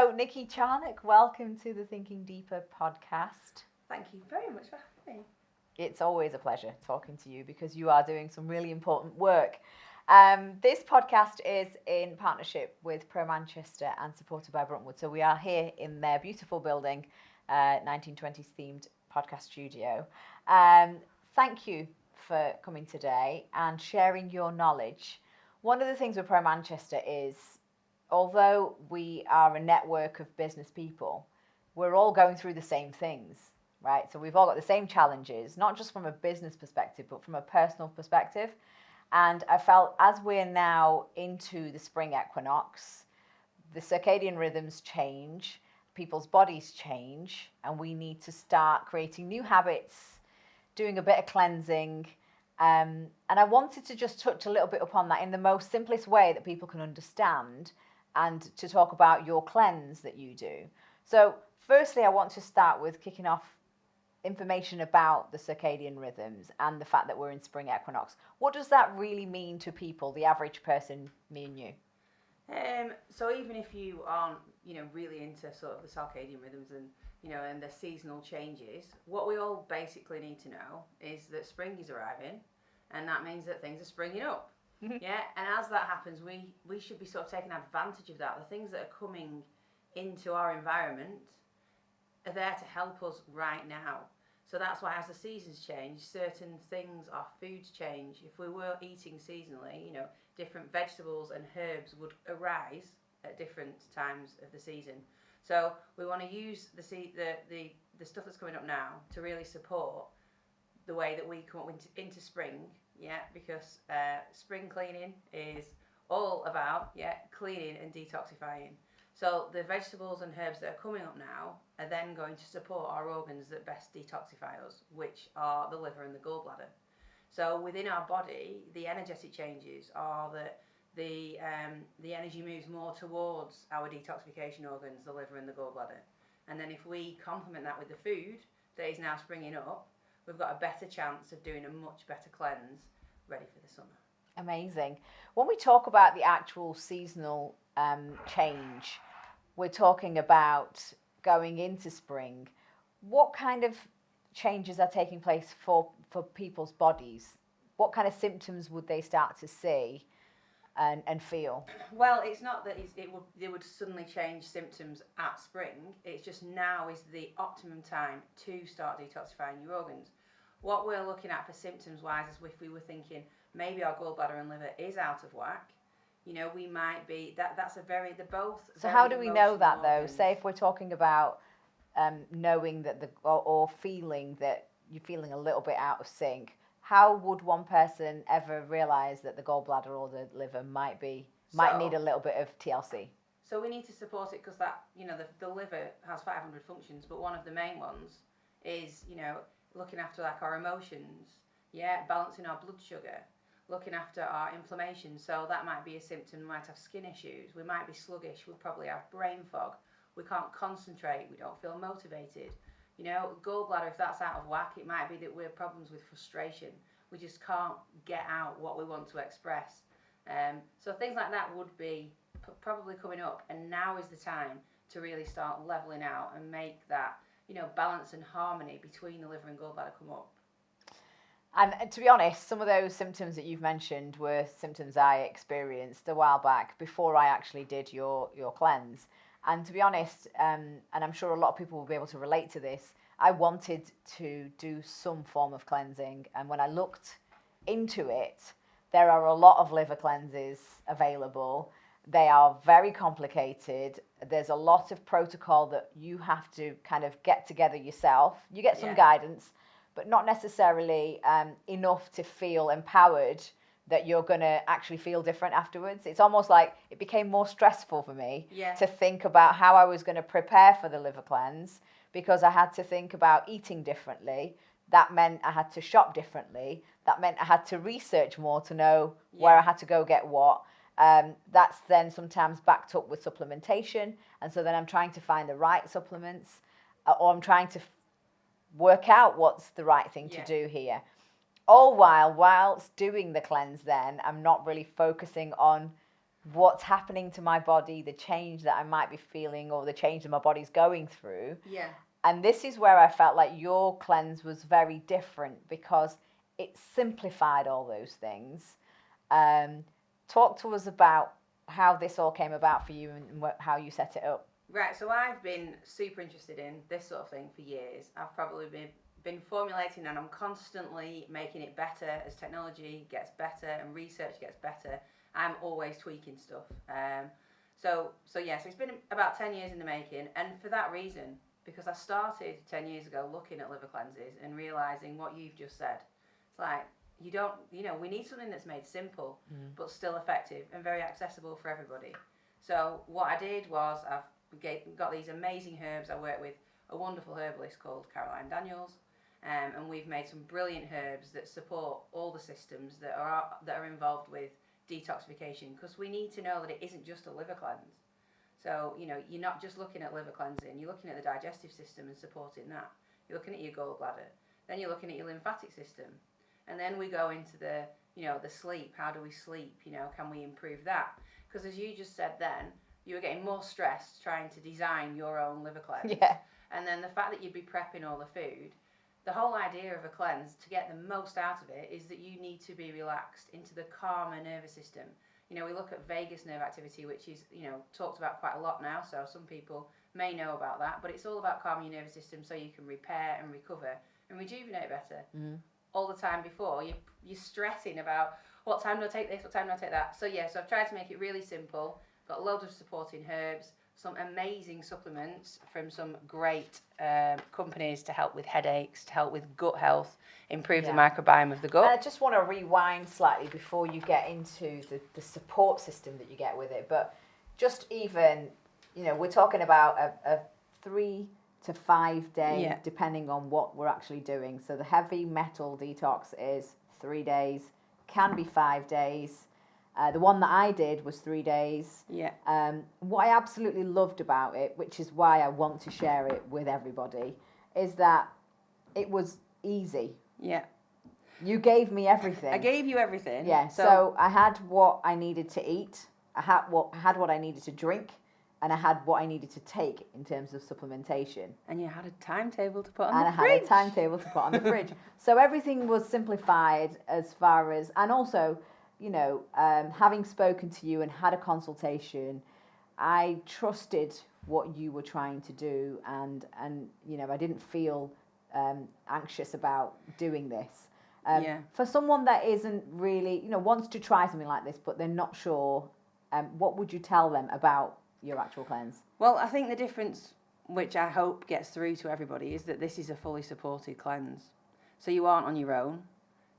So, Nicky Charnock, welcome to the Thinking Deepa podcast. Thank you very much for having me. It's always a pleasure talking to you because you are doing some really important work. This podcast is in partnership with Pro Manchester and supported by Bruntwood. So we are here in their beautiful building, 1920s themed podcast studio. Thank you for coming today and sharing your knowledge. One of the things with Pro Manchester is, although we are a network of business people, we're all going through the same things, right? So we've all got the same challenges, not just from a business perspective, but from a personal perspective. And I felt as we're now into the spring equinox, the circadian rhythms change, people's bodies change, and we need to start creating new habits, doing a bit of cleansing. And I wanted to just touch a little bit upon that in the most simplest way that people can understand, and to talk about your cleanse that you do. So firstly, I want to start with kicking off information about the circadian rhythms and the fact that we're in spring equinox. What does that really mean to people, the average person, me and you? So even if you aren't, really into sort of the circadian rhythms and, and the seasonal changes, what we all basically need to know is that spring is arriving, and that means that things are springing up. Yeah, and as that happens, we should be sort of taking advantage of that. The things that are coming into our environment are there to help us right now. So that's why as the seasons change, certain things, our foods change. If we were eating seasonally, different vegetables and herbs would arise at different times of the season. So we want to use the stuff that's coming up now to really support the way that we come up into spring. Yeah, because spring cleaning is all about cleaning and detoxifying. So the vegetables and herbs that are coming up now are then going to support our organs that best detoxify us, which are the liver and the gallbladder. So within our body, the energetic changes are that the energy moves more towards our detoxification organs, the liver and the gallbladder. And then if we complement that with the food that is now springing up, we've got a better chance of doing a much better cleanse ready for the summer. Amazing. When we talk about the actual seasonal change, we're talking about going into spring. What kind of changes are taking place for people's bodies? What kind of symptoms would they start to see and feel? Well, it's not that they would suddenly change symptoms at spring. It's just now is the optimum time to start detoxifying your organs. What we're looking at for symptoms wise is if we were thinking maybe our gallbladder and liver is out of whack, we might be that's they're both. So how do we know that though? Say if we're talking about knowing that or feeling that you're feeling a little bit out of sync, how would one person ever realize that the gallbladder or the liver might need a little bit of TLC? So we need to support it because that the liver has 500 functions, but one of the main ones is looking after like our emotions, balancing our blood sugar, looking after our inflammation. So that might be a symptom. We might have skin issues, we might be sluggish, we'll probably have brain fog, we can't concentrate, we don't feel motivated. Gallbladder, if that's out of whack, it might be that we have problems with frustration. We just can't get out what we want to express. So things like that would be probably coming up, and now is the time to really start leveling out and make that balance and harmony between the liver and gallbladder come up. And to be honest, some of those symptoms that you've mentioned were symptoms I experienced a while back before I actually did your cleanse. And to be honest, and I'm sure a lot of people will be able to relate to this, I wanted to do some form of cleansing. And when I looked into it, there are a lot of liver cleanses available. They are very complicated. There's a lot of protocol that you have to kind of get together yourself. You get some guidance, but not necessarily enough to feel empowered that you're going to actually feel different afterwards. It's almost like it became more stressful for me to think about how I was going to prepare for the liver cleanse, because I had to think about eating differently. That meant I had to shop differently. That meant I had to research more to know where I had to go get what. That's then sometimes backed up with supplementation. And so then I'm trying to find the right supplements, or I'm trying to work out what's the right thing to do here. All whilst doing the cleanse then, I'm not really focusing on what's happening to my body, the change that I might be feeling, or the change that my body's going through. Yeah. And this is where I felt like your cleanse was very different, because it simplified all those things. Talk to us about how this all came about for you and how you set it up. Right, so I've been super interested in this sort of thing for years. I've probably been formulating, and I'm constantly making it better as technology gets better and research gets better. I'm always tweaking stuff. So it's been about 10 years in the making, and for that reason, because I started 10 years ago looking at liver cleanses and realising what you've just said. It's like, we need something that's made simple, but still effective and very accessible for everybody. So what I did was I've got these amazing herbs. I work with a wonderful herbalist called Caroline Daniels, and we've made some brilliant herbs that support all the systems that are involved with detoxification, because we need to know that it isn't just a liver cleanse. So, you're not just looking at liver cleansing, you're looking at the digestive system and supporting that. You're looking at your gallbladder, then you're looking at your lymphatic system. And then we go into the sleep. How do we sleep? Can we improve that? Because as you just said then, you were getting more stressed trying to design your own liver cleanse. Yeah. And then the fact that you'd be prepping all the food, the whole idea of a cleanse, to get the most out of it, is that you need to be relaxed into the calmer nervous system. We look at vagus nerve activity, which is, talked about quite a lot now, so some people may know about that, but it's all about calming your nervous system so you can repair and recover and rejuvenate better. All the time before, you're stressing about what time do I take this, what time do I take that. So I've tried to make it really simple. Got loads of supporting herbs, some amazing supplements from some great companies to help with headaches, to help with gut health, improve the microbiome of the gut. I just want to rewind slightly before you get into the support system that you get with it. But just even, we're talking about a 3 to 5 day, depending on what we're actually doing. So the heavy metal detox is 3 days, can be 5 days. The one that I did was 3 days. Yeah. What I absolutely loved about it, which is why I want to share it with everybody, is that it was easy. Yeah. You gave me everything. I gave you everything. Yeah. So I had what I needed to eat. I had what I needed to drink, and I had what I needed to take in terms of supplementation. And you had a timetable to put on and the I fridge. had a timetable to put on the fridge. So everything was simplified as far as, and also, having spoken to you and had a consultation, I trusted what you were trying to do, and I didn't feel anxious about doing this. For someone that isn't really, wants to try something like this, but they're not sure, what would you tell them about your actual cleanse? Well, I think the difference, which I hope gets through to everybody, is that this is a fully supported cleanse. So you aren't on your own.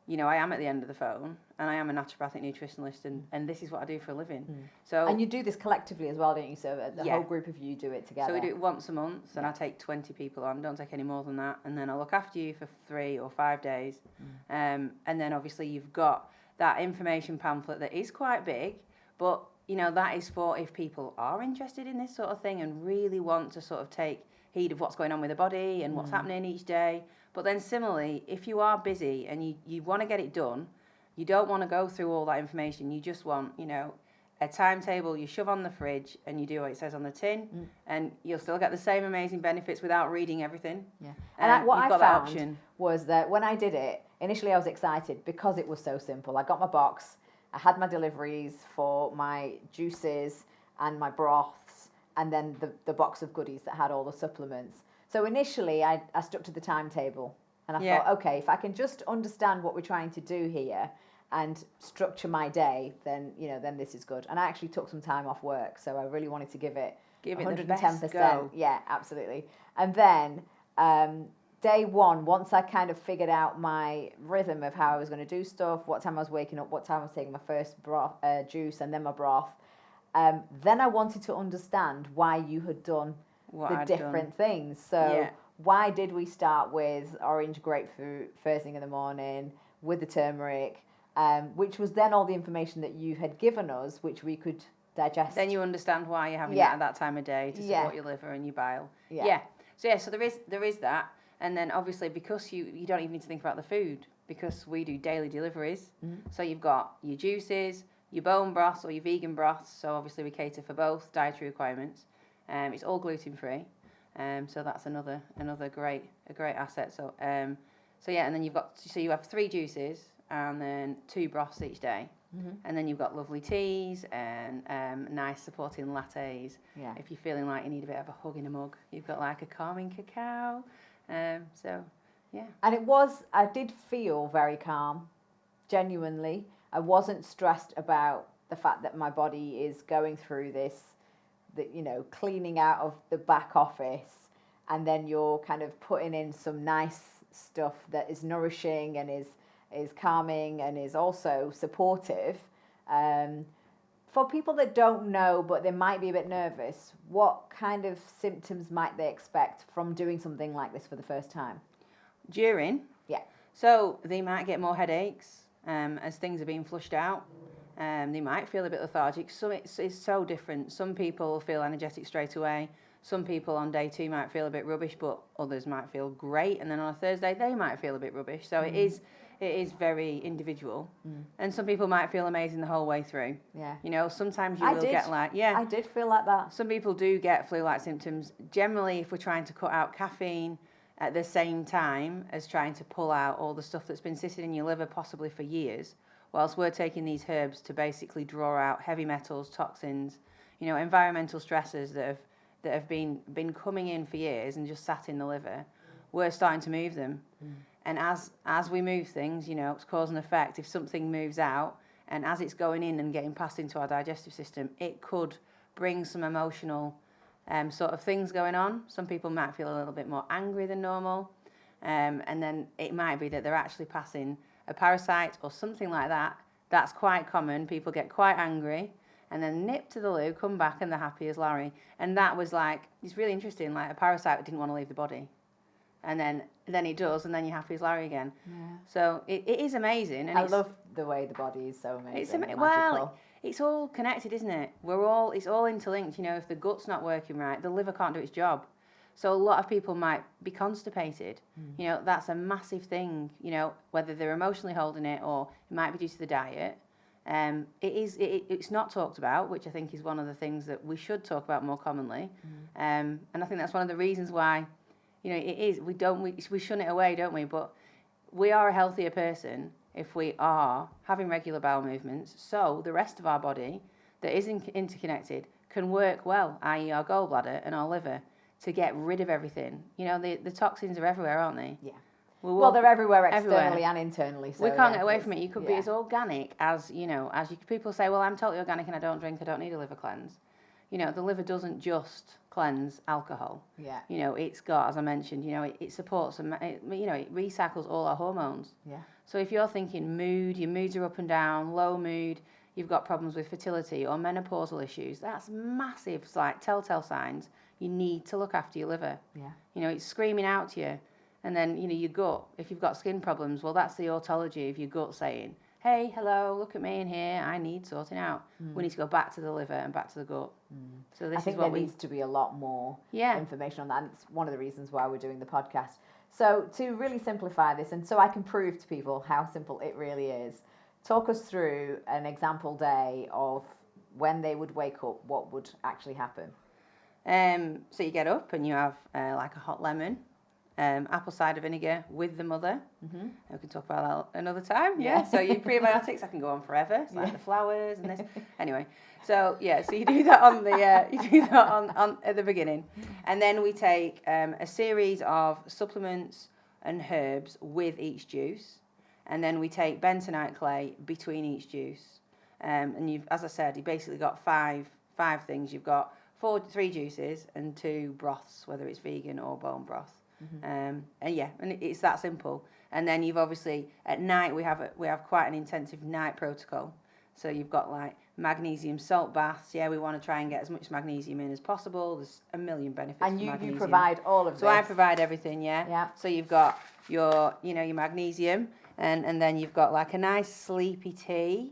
I am at the end of the phone, and I am a naturopathic nutritionist, and this is what I do for a living. So, and you do this collectively as well, don't you? So the whole group of you do it together. So we do it once a month, and I take 20 people on. Don't take any more than that, and then I look after you for 3 or 5 days. And then obviously you've got that information pamphlet that is quite big, but that is for if people are interested in this sort of thing and really want to sort of take heed of what's going on with the body and what's happening each day. But then similarly, if you are busy and you want to get it done, you don't want to go through all that information. You just want, a timetable you shove on the fridge and you do what it says on the tin, and you'll still get the same amazing benefits without reading everything. Yeah. And what I found was that when I did it, initially I was excited because it was so simple. I got my box, I had my deliveries for my juices and my broths, and then the box of goodies that had all the supplements. So initially, I stuck to the timetable, and I thought, okay, if I can just understand what we're trying to do here and structure my day, then this is good. And I actually took some time off work, so I really wanted to give it 110%. The best go. Yeah, absolutely. And then day one, once I kind of figured out my rhythm of how I was going to do stuff, what time I was waking up, what time I was taking my first juice, and then my broth, then I wanted to understand why you had done the different things. So why did we start with orange grapefruit first thing in the morning with the turmeric, which was then all the information that you had given us, which we could digest. Then you understand why you're having that at that time of day to support your liver and your bile. So there is that. And then obviously because you don't even need to think about the food, because we do daily deliveries. So you've got your juices, your bone broths or your vegan broths. So obviously we cater for both dietary requirements. It's all gluten free. So that's another great asset. So yeah, and then you have 3 juices and then 2 broths each day. And then you've got lovely teas and nice supporting lattes. Yeah. If you're feeling like you need a bit of a hug in a mug, you've got like a calming cacao. So yeah. And I did feel very calm, genuinely. I wasn't stressed about the fact that my body is going through this, cleaning out of the back office, and then you're kind of putting in some nice stuff that is nourishing and is calming and is also supportive. For people that don't know, but they might be a bit nervous, what kind of symptoms might they expect from doing something like this for the first time? During? Yeah. So they might get more headaches as things are being flushed out. They might feel a bit lethargic. So it's so different. Some people feel energetic straight away. Some people on day 2 might feel a bit rubbish, but others might feel great. And then on a Thursday, they might feel a bit rubbish. So it is very individual. And some people might feel amazing the whole way through. Yeah. Sometimes you will get like, I did feel like that. Some people do get flu-like symptoms. Generally, if we're trying to cut out caffeine at the same time as trying to pull out all the stuff that's been sitting in your liver possibly for years, whilst we're taking these herbs to basically draw out heavy metals, toxins, environmental stressors that have been coming in for years and just sat in the liver, we're starting to move them. And as we move things, it's cause and effect. If something moves out, and as it's going in and getting passed into our digestive system, it could bring some emotional sort of things going on. Some people might feel a little bit more angry than normal. And then it might be that they're actually passing a parasite or something like that. That's quite common. People get quite angry and then nip to the loo, come back, and they're happy as Larry. And that was it's really interesting, like a parasite didn't want to leave the body. And then it does, and then you're happy as Larry again. Yeah. So it is amazing. And I love the way the body is so amazing. It's well, it's all connected, isn't it? It's all interlinked. If the gut's not working right, the liver can't do its job. So a lot of people might be constipated. That's a massive thing. Whether they're emotionally holding it or it might be due to the diet. It's not talked about, which I think is one of the things that we should talk about more commonly. And I think that's one of the reasons why, it is. We shun it away, don't we? But we are a healthier person if we are having regular bowel movements. So the rest of our body that is interconnected can work well, i.e. our gallbladder and our liver, to get rid of everything. The toxins are everywhere, aren't they? Yeah. Well, they're everywhere externally everywhere. And internally. So we can't get away from it. You could be as organic as, people say, well, I'm totally organic and I don't drink, I don't need a liver cleanse. The liver doesn't just cleanse alcohol. Yeah. It's got, as I mentioned, it supports, it recycles all our hormones. Yeah. So if you're thinking mood, your moods are up and down, low mood, you've got problems with fertility or menopausal issues, that's massive. It's like telltale signs. You need to look after your liver. Yeah. It's screaming out to you. And then, your gut, if you've got skin problems, well, that's the autology of your gut saying, hey, hello, look at me in here, I need sorting out. We need to go back to the liver and back to the gut. So I think there needs to be a lot more information on that. And it's one of the reasons why we're doing the podcast. So to really simplify this, and so I can prove to people how simple it really is, talk us through an example day of when they would wake up, what would actually happen. So you get up and you have like a hot lemon, apple cider vinegar with the mother. We can talk about that another time. Yeah. So your prebiotics, I can go on forever. It's like the flowers and this. Anyway, so you do that on the on at the beginning, and then we take a series of supplements and herbs with each juice, and then we take bentonite clay between each juice, and you've, as I said, you basically got five things. You've got 3 juices and 2 broths, whether it's vegan or bone broth. And it's that simple. And then you've obviously at night we have quite an intensive night protocol. So you've got like magnesium salt baths. Yeah, we want to try and get as much magnesium in as possible. There's a million benefits. And you provide all of this. So I provide everything. Yeah. Yeah. So you've got your magnesium, and then you've got like a nice sleepy tea,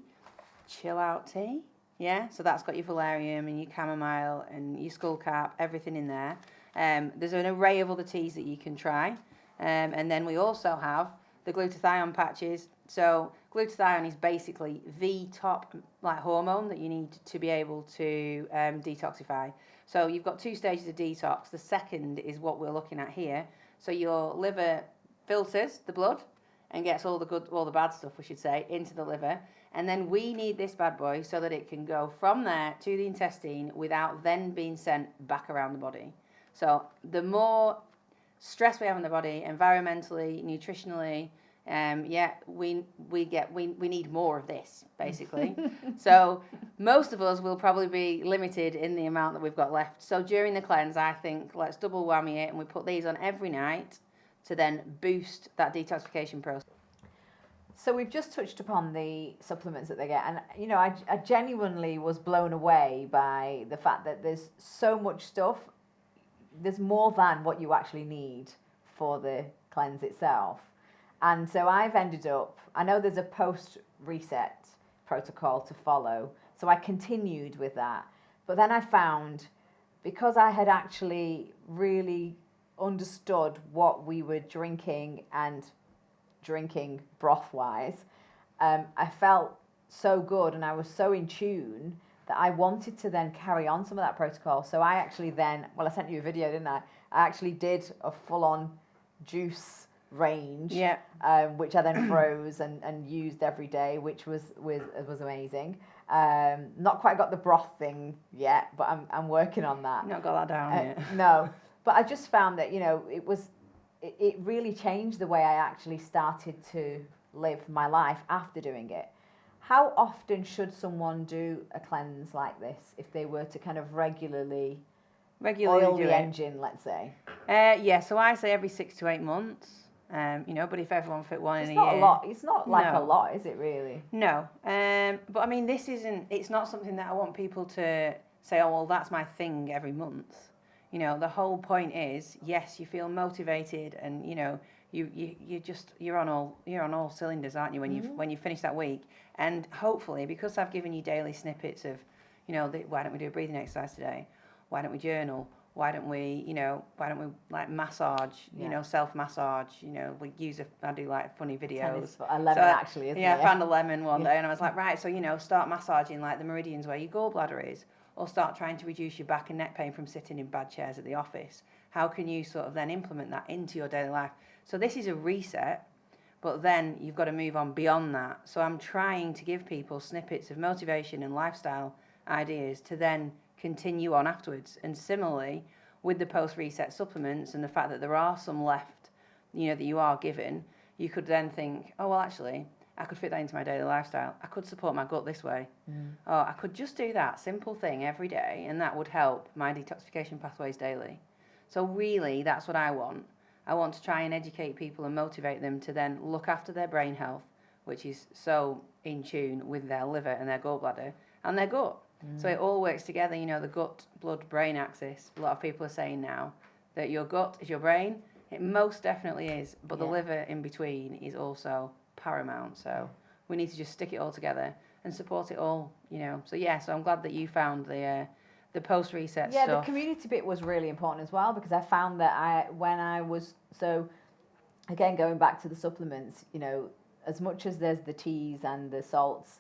chill out tea. Yeah. So that's got your valerian and your chamomile and your skullcap, everything in there. There's an array of other teas that you can try. And then we also have the glutathione patches. So glutathione is basically the top like hormone that you need to be able to detoxify. So you've got 2 stages of detox. The second is what we're looking at here. So your liver filters the blood and gets all the bad stuff, we should say, into the liver. And then we need this bad boy so that it can go from there to the intestine without then being sent back around the body. So the more stress we have in the body, environmentally, nutritionally, we need more of this, basically. So most of us will probably be limited in the amount that we've got left. So during the cleanse, I think let's double whammy it, and we put these on every night to then boost that detoxification process. So we've just touched upon the supplements that they get, and you know, I genuinely was blown away by the fact that there's so much stuff. There's more than what you actually need for the cleanse itself. And so I've ended up, I know there's a post-reset protocol to follow, so I continued with that. But then I found, because I had actually really understood what we were drinking and drinking broth-wise, I felt so good and I was so in tune that I wanted to then carry on some of that protocol. So I actually then, well, I sent you a video, didn't I? I actually did a full-on juice range, which I then froze and used every day, which was amazing. Not quite got the broth thing yet, but I'm working on that. Not got that down yet. No, but I just found that, you know, it really changed the way I actually started to live my life after doing it. How often should someone do a cleanse like this if they were to kind of regularly oil the engine, let's say? So I say every 6 to 8 months. You know, but if everyone fit one in a year, it's not a lot. It's not like a lot, is it really? No. But I mean, it's not something that I want people to say, oh, well, that's my thing every month. You know, the whole point is, yes, you feel motivated, and you know, you're on all cylinders, aren't you, when you finish that week? And hopefully, because I've given you daily snippets of, you know, why don't we do a breathing exercise today? Why don't we journal? Why don't we like massage, you know, self-massage, you know, I do like funny videos. A lemon, actually, isn't it? Yeah, I found a lemon one day and I was like, right, so, you know, start massaging like the meridians where your gallbladder is, or start trying to reduce your back and neck pain from sitting in bad chairs at the office. How can you sort of then implement that into your daily life? So this is a reset, but then you've got to move on beyond that. So I'm trying to give people snippets of motivation and lifestyle ideas to then continue on afterwards. And similarly, with the post-reset supplements and the fact that there are some left, you know, that you are given, you could then think, oh, well, actually, I could fit that into my daily lifestyle. I could support my gut this way. Or I could just do that simple thing every day, and that would help my detoxification pathways daily. So really, that's what I want. I want to try and educate people and motivate them to then look after their brain health, which is so in tune with their liver and their gallbladder and their gut. So it all works together, you know, the gut, blood, brain axis. A lot of people are saying now that your gut is your brain. It most definitely is, but the liver in between is also paramount. So we need to just stick it all together and support it all, you know. So so I'm glad that you found the post-reset stuff. Yeah, the community bit was really important as well, because I found that again, going back to the supplements, you know, as much as there's the teas and the salts,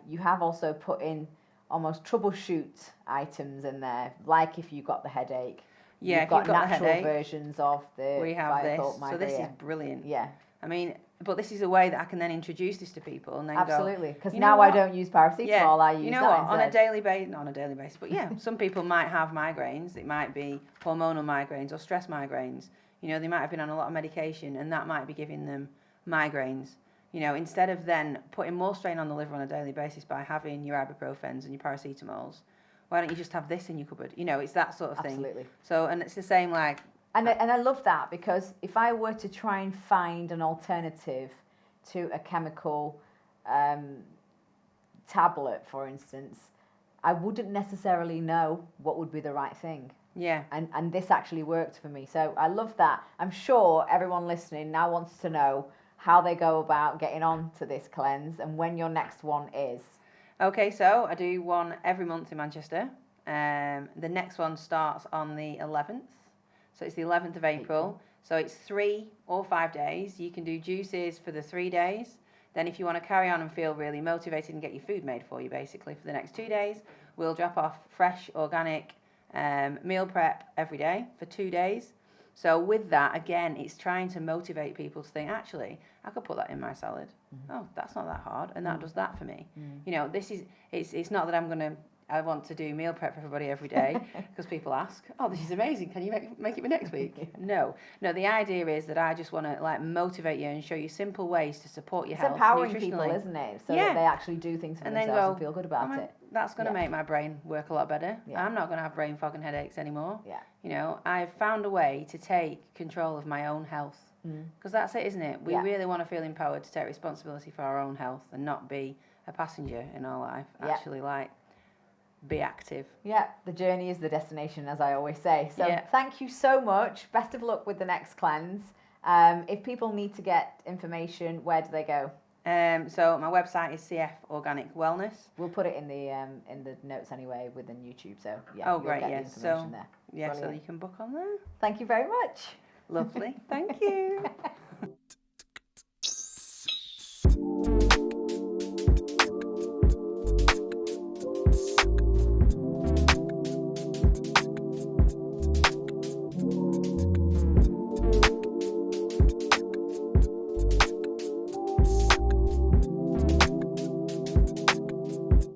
you have also put in almost troubleshoot items in there, like if you got the headache. Yeah, you've got natural the headache, versions of the we have this. migraine. So this is brilliant. Yeah. I mean, but this is a way that I can then introduce this to people and then absolutely, because now I don't use paracetamol, I use you know that what, instead. not on a daily basis, but yeah, some people might have migraines. It might be hormonal migraines or stress migraines. You know, they might have been on a lot of medication and that might be giving them migraines. You know, instead of then putting more strain on the liver on a daily basis by having your ibuprofens and your paracetamols, why don't you just have this in your cupboard? You know, it's that sort of thing. Absolutely. So, and it's the same like... And I love that, because if I were to try and find an alternative to a chemical tablet, for instance, I wouldn't necessarily know what would be the right thing. Yeah. And this actually worked for me. So I love that. I'm sure everyone listening now wants to know how they go about getting on to this cleanse and when your next one is. Okay, so I do one every month in Manchester. The next one starts on the 11th. So it's the 11th of April. So it's 3 or 5 days. You can do juices for the 3 days. Then if you want to carry on and feel really motivated and get your food made for you, basically, for the next 2 days, we'll drop off fresh, organic meal prep every day for 2 days. So with that, again, it's trying to motivate people to think, actually, I could put that in my salad. Oh, that's not that hard, and that does that for me. You know, it's not that I want to do meal prep for everybody every day, because people ask, oh, this is amazing, can you make it for next week? No, the idea is that I just want to like motivate you and show you simple ways to support your health. It's empowering people, isn't it? So that they actually do things for themselves and feel good about it. That's going to make my brain work a lot better. I'm not going to have brain fog and headaches anymore. You know, I've found a way to take control of my own health, because that's it, isn't it? We really want to feel empowered to take responsibility for our own health and not be a passenger in our life. Actually, like, be active. Yeah, the journey is the destination, as I always say. So thank you so much. Best of luck with the next cleanse. If people need to get information, where do they go? So my website is CF Organic Wellness. We'll put it in the notes anyway within YouTube. So you'll get the information there. Brilliant. So you can book on there. Thank you very much. Lovely. Thank you.